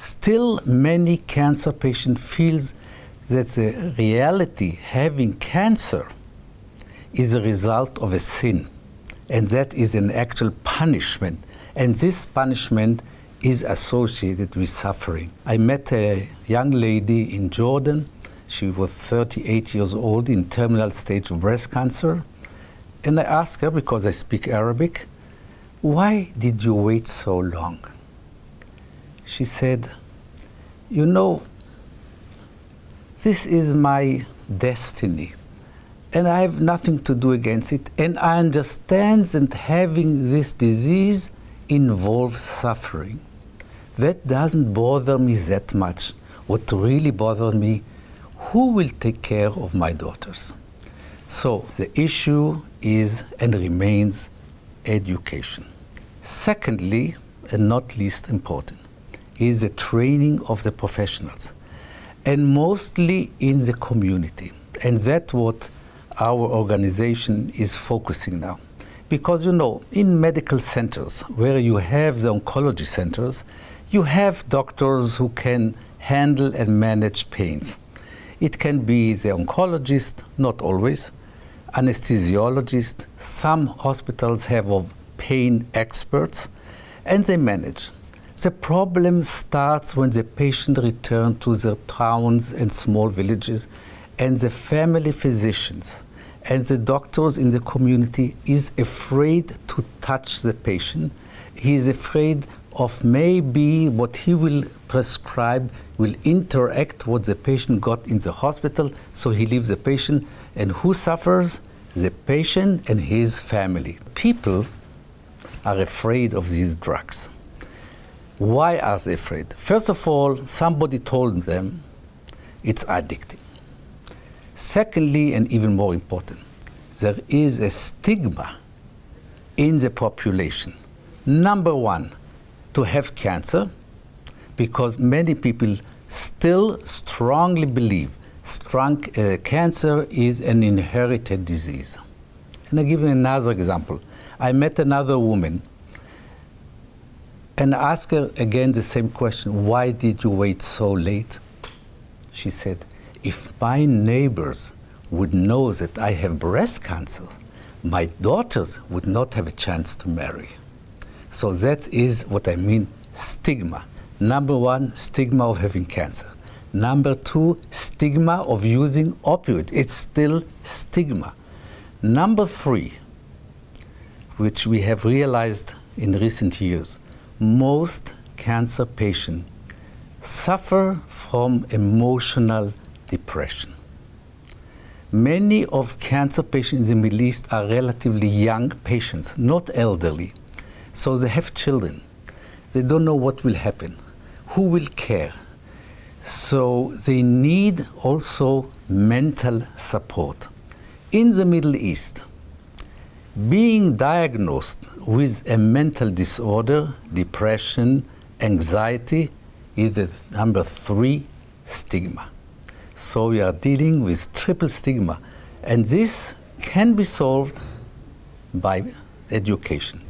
Still, many cancer patients feel that the reality having cancer is a result of a sin, and that is an actual punishment. And this punishment is associated with suffering. I met a young lady in Jordan. She was 38 years old in terminal stage of breast cancer. And I asked her, because I speak Arabic, why did you wait so long? She said, you know, this is my destiny, and I have nothing to do against it, and I understand that having this disease involves suffering. That doesn't bother me that much. What really bothers me, who will take care of my daughters? So the issue is and remains education. Secondly, and not least important, is the training of the professionals, and mostly in the community. And that's what our organization is focusing now. Because, you know, in medical centers, where you have the oncology centers, you have doctors who can handle and manage pains. It can be the oncologist, not always, anesthesiologist. Some hospitals have pain experts, and they manage. The problem starts when the patient returns to their towns and small villages, and the family physicians and the doctors in the community is afraid to touch the patient. He is afraid of maybe what he will prescribe will interact what the patient got in the hospital, so he leaves the patient. And who suffers? The patient and his family. People are afraid of these drugs. Why are they afraid? First of all, somebody told them it's addictive. Secondly, and even more important, there is a stigma in the population. Number one, to have cancer, because many people still strongly believe cancer is an inherited disease. And I'll give you another example. I met another woman and asked her again the same question, why did you wait so late? She said, if my neighbors would know that I have breast cancer, my daughters would not have a chance to marry. So that is what I mean, stigma. Number one, stigma of having cancer. Number two, stigma of using opioids. It's still stigma. Number three, which we have realized in recent years, most cancer patients suffer from emotional depression. Many of cancer patients in the Middle East are relatively young patients, not elderly. So they have children. They don't know what will happen. Who will care? So they need also mental support. In the Middle East, being diagnosed with a mental disorder, depression, anxiety, is the number three stigma. So we are dealing with triple stigma, and this can be solved by education.